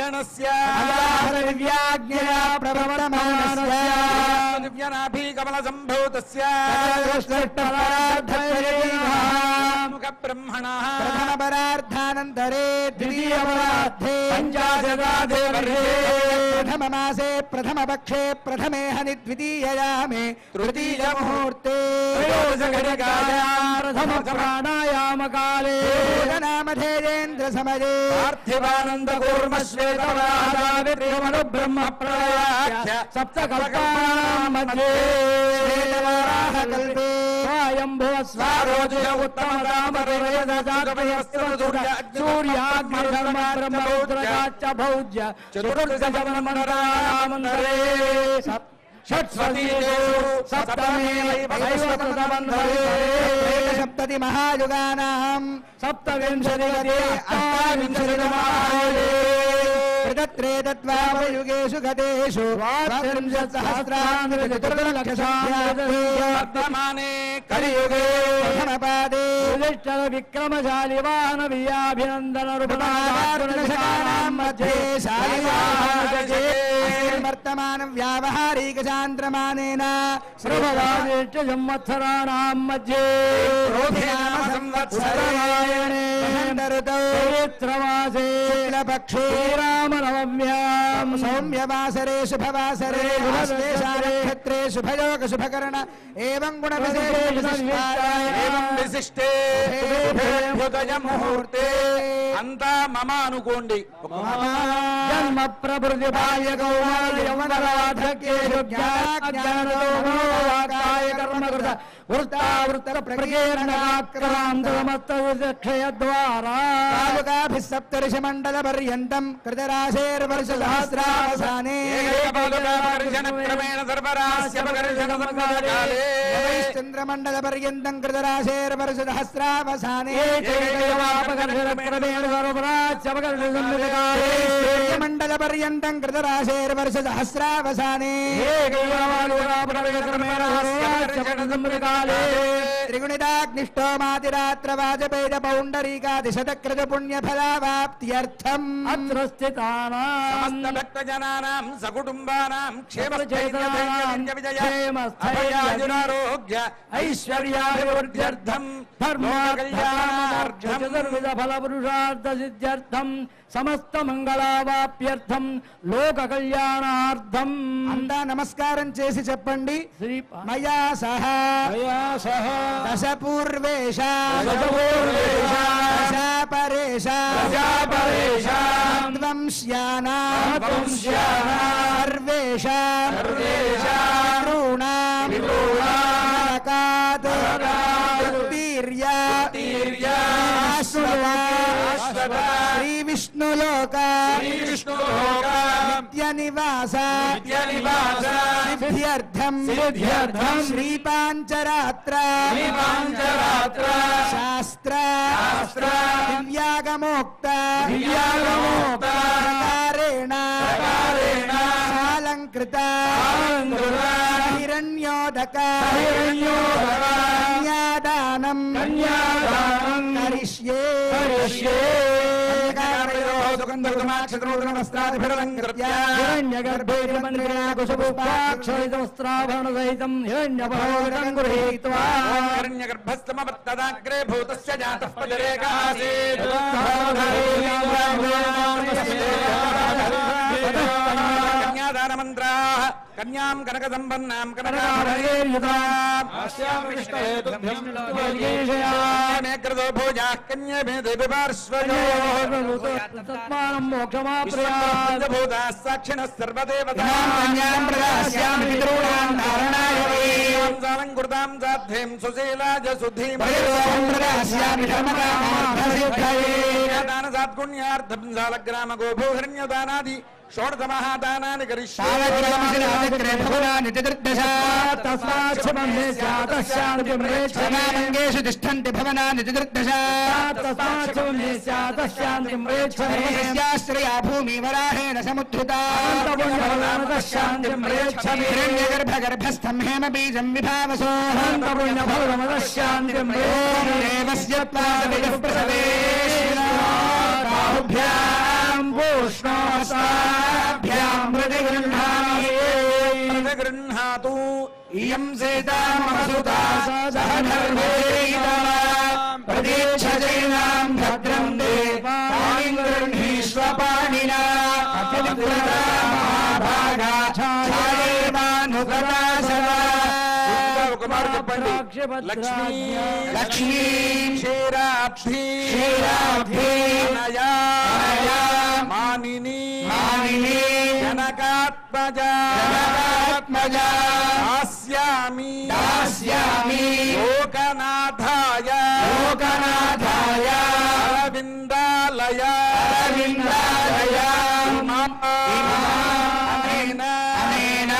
पुराणस्य दिव्याज्ञया प्रवर्तमानस्य दिव्यनाभीकमलसम्भूतस्य मुखब्रह्मणः प्रथमपरार्धानन्तरे द्वितीयपरार्धे पञ्चाशदाधे प्रथममासे प्रथमपक्षे प्रथमे हनि द्वितीययामे तृतीयमुहूर्ते प्रथमप्राणायामकाले नामधेयेन्द्रसमये पार्थिवानन्दकूर्मश्वेतवादावित्रिमनुब्रह्मप्रलयाख्य सप्तकल्पानां मध्ये श्वेतवाराहकल्पे स्वायम्भुव स्वारोजय उत्तमदामरयदजातयस्त्रसूर्याग्निधर्मब्रह्मरुद्रगाच्च भौज्य चतुर्दशमन्मन्त्रामन्तरे षट्स्वतीदेषु सप्तमे सप्तति महायुगानां सप्तविंशतिगते अष्टाविंशतितमायुगे त्रेतत्वावयुगेषु गतेषु वर्तमाने कलियुगे प्रथमपादे विक्रमशालि वाहनवीयाभिनन्दन मध्ये वर्तमान व्यावहारिक चान्द्रमानेन संवत्सराणां मध्ये चैत्रमासे शुक्लपक्षे रामनवम्यां सौम्यवासरे शुभवासरे नक्षत्रे शुभयोग शुभकर्ण एवं विशिष्टे मुहूर्ते अंता मम अनुकोंडी जन्म प्रभृति बाल्य कौमार यौवन वार्धक्येषु ज्ञानकाय कर्मकृत वृत्तावृत्तर प्रकीर्णनाक्रान्तमस्तक्षयद्वारा तालुकाभिः सप्तर्षिमण्डल पर्यन्तं कृतराशेर्वर्षसहस्रावसाने चन्द्रमण्डल पर्यन्तं कृतराशेर्वर्षसहस्रावसाने मंडल पर्यन्तं कृतराशेर्वर्षसहस्रावसाने त्रिगुणिताग्निष्टोमातिरात्र वाजपेय पौण्डरीकादिशतकृत पुण्यफलावाप्त्यर्थम् अत्र स्थितानां भक्तजनानां सकुटुम्बानां क्षेमस्थैर्यविजयारोग्य ऐश्वर्याभिवृद्ध्यर्थं धर्मकल्याणार्थं चतुर्विधफलपुरुषार्थसिद्ध्यर्थं समस्त मंगళావాప్యర్థం లోక కళ్యాణార్థం అందా నమస్కారం చేసి చెప్పండి మయా సహ దశ పూర్వేష దశ పరేష ధ్వంస్యానా సర్వేషాం నరకాత్ శ్రీ విష్ణులోక నిత్య నివాస సిద్ధ్యర్థం శ్రీపాంచరాత్ర శాస్త్ర దివ్యాగమోక్త ప్రకారేణ సాలంకృత హిరణ్యోదక కన్యాదానం కరిష్యే हिरण्यगर्भेन्द्राकुशपुष्पाक्षरितवस्त्राभरणसहितं हिरण्यपरोदकं गृहीत्वा हिरण्यगर्भस्तमवत्तदाग्रे भूतस्य जातः पदरेकासीत् कन्यादानमन्त्राः कन्यां कनकसम्पन्नां कनकाभरणेर्युतामेकृतो भोजाः कन्यमे देवी पार्श्वयोः मोक्षमाप्नुयात् साक्षिणः सर्वदेवतां कृतां साध्यं सुशीलाज सुधीं दानसात्पुण्यार्थं सालग्रामगोभूहिरण्यदानादि षोडश महादानानि करिष्यामि तिष्ठन्ति भवनानि चतुर्दशाश्रया भूमि वराहेण समुद्धृता हिरण्यगर्भगर्भस्थं हेमबीजं विभावसो देवस्य विष्णोस्ताभ्यां प्रतिगृह्णातु इयं सीता मम सुता सह धर्मैरिता प्रतीक्षजैनां भद्रं ते पाणिं गृह्णीष्व पाणिना महाभागा छायेवानुगता सदा लक्ष्मी लक्ष्मी क्षीराब्धी क्षीराब्धी नया मानिनी मानिनी जनकात्मजा जनकात्मजा दास्यामि दास्यामि लोकनाथाय लोकनाथाय अरविन्दालय अरविन्दालय अनेन अनेन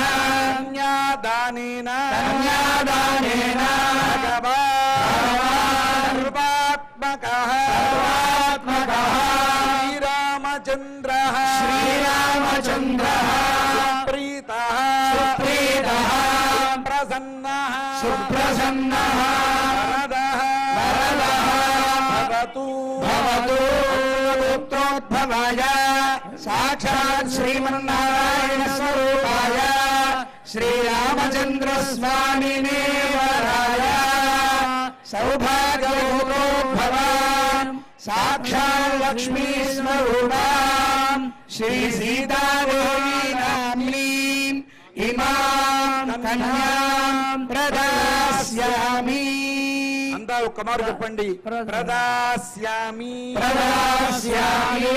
कन्यादानेन कन्यादानेन सर्वात्मकः सर्वात्मकः श्रीरामचन्द्रः श्रीरामचन्द्रः सुप्रीतः सुप्रीतः प्रसन्नः सुप्रसन्नः वरदः वरदः भवतु भवतु पुत्रोद्भवाय साक्षात् श्रीमन्नारायण स्वरूपाय श्रीरामचन्द्र स्वामिने वराय सौभाग्योद्भवान् साक्षात् लक्ष्मी स्वरूपां श्री सीतादेवी नाम्नीम् इमां कन्यां प्रदास्यामि अंदा ఒక్క మారు చెప్పండి ప్రదాస్యామి ప్రదాస్యామి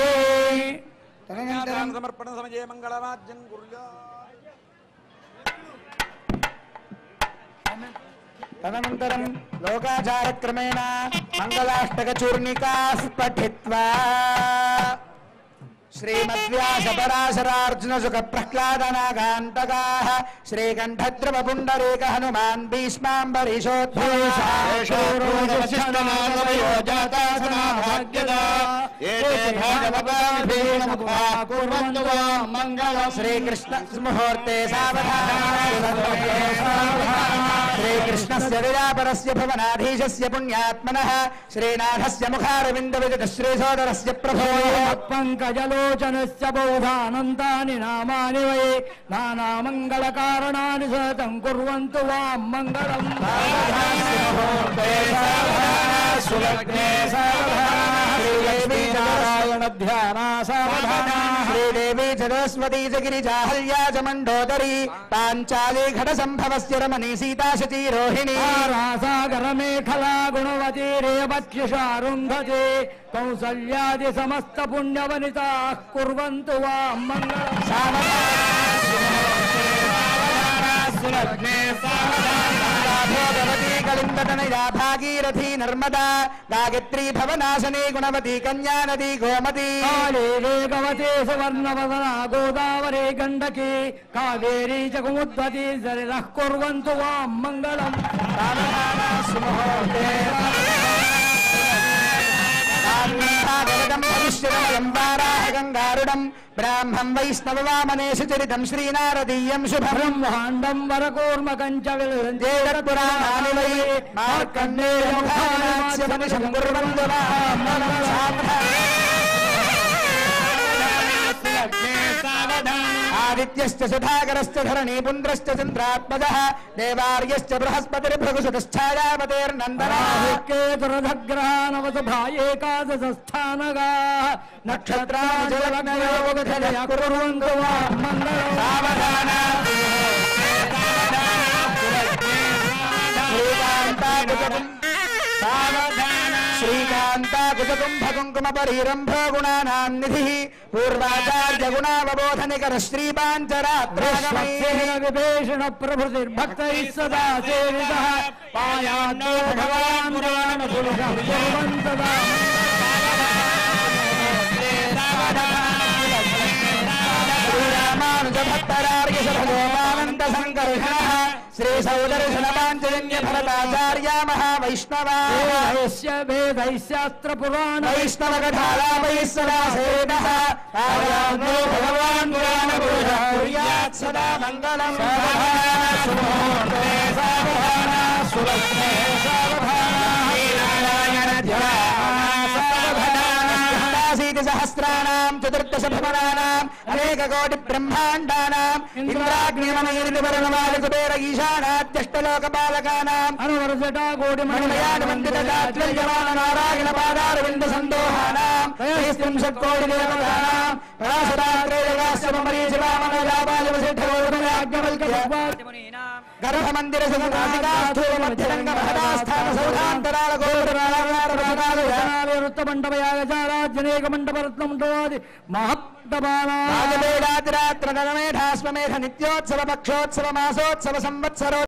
తదనంతరం సమర్పణ సమయే మంగళవాద్యం కుర్యాత్ తదనంతరం లోకాచారక్రమేణ మంగళాష్టకచూర్ణికా స్ఫటిత్వా श्रीमद्व्यासपराशरार्जुन सुख प्रह्लादनागान्तकाः श्रीकण्ठद्रव पुण्डरीक हनुमान् श्रीकृष्ण मुहूर्ते श्रीकृष्णस्य विरापरस्य भवनाधीशस्य पुण्यात्मनः श्रीनाथस्य मुखारविन्दविदित श्रीसोदरस्य प्रभो पंकजलोचनस्य बौधानन्तानि नामानि वै नानामङ्गलकारणानि सततं कुर्वन्तु वां मङ्गलम् नारायण ध्याना सावधाना श्रीदेवी सरस्वती गिरिजाहल्या च मण्डोदरी पाञ्चाली घटसम्भवस्य रमणी सीता शची रोहिणी रासागर मेखला गुणवती रेवत्युषारुन्धते कौसल्यादि समस्त पुण्यवनिताः कुर्वन्तु वां मङ्गलम् भगवती कलिन्दतनया भागीरथी नर्मदा गायत्री भवनाशने गुणवती कन्या नदी गोमती काली वेगवती सुवर्णवदना गोदावरी गण्डकी कावेरी च कुमुद्वती सरितः कुर्वन्तु वां मङ्गलम् गंगारुडम ब्राह्मं वैष्णववामनेषु चरितं श्रीनारदीयं शुभं ब्रह्माण्डं वरकूर्मकं च विलञ्जेरपुराणानि वै मार्कण्डेयमुखानास्य मनिषं कुर्वन्तु आदित्यश्च सुधाकरश्च धरणी पुन्द्रश्च चन्द्रात्मजः देवार्यश्च बृहस्पतिर्भृगुसुतश्छायावतेर्नन्दनः केतुरधग्रहानवसुभा एकादशस्थानगाः नक्षत्राणि जलग्नयोगधरया कुर्वन्तु वां मङ्गलम् श्रीकान्ताकुकुम्भकुङ्कुमपरीरम्भो गुणानां निधिः पूर्वाचार्य गुणावबोधनिकर श्रीपाञ्चरात्रेण प्रभृतिर्भक्तैः सदा सेवितः पायान्तो भगवान् पुराणपुरुषं कुर्वन्तदा श्रीरामानुज भक्तरार्य सभगोपानन्द संकर्षणः श्री सौदर्शन पांचजन्य भरताचार्य महावैष्णवास्य वेदैशास्त्र पुराण वैष्णव कथालापैः सदा सेवितः आयान्तो भगवान् पुराण पुरुषः कुर्यात् सदा मङ्गलम् सुलक्ष्मे सावधाना सहस्राणाम् चतुर्दश भवनानाम् अनेककोटि ब्रह्माण्डानाम् इन्द्राग्निमनगिरिवर्णवालकुबेर ईशानाद्यष्टलोकपालकानाम् अनुवर्षटा कोटिमणिमयानुमन्दितदात्मल्यमान नारायण पादारविन्द सन्दोहानाम् त्रयस्त्रिंशत्कोटि देवतानाम् गर्भमन्दिर महत्मण्डपादि महत्मेधास्वमेध नित्योत्सव पक्षोत्सव मासोत्सव संवत्सरो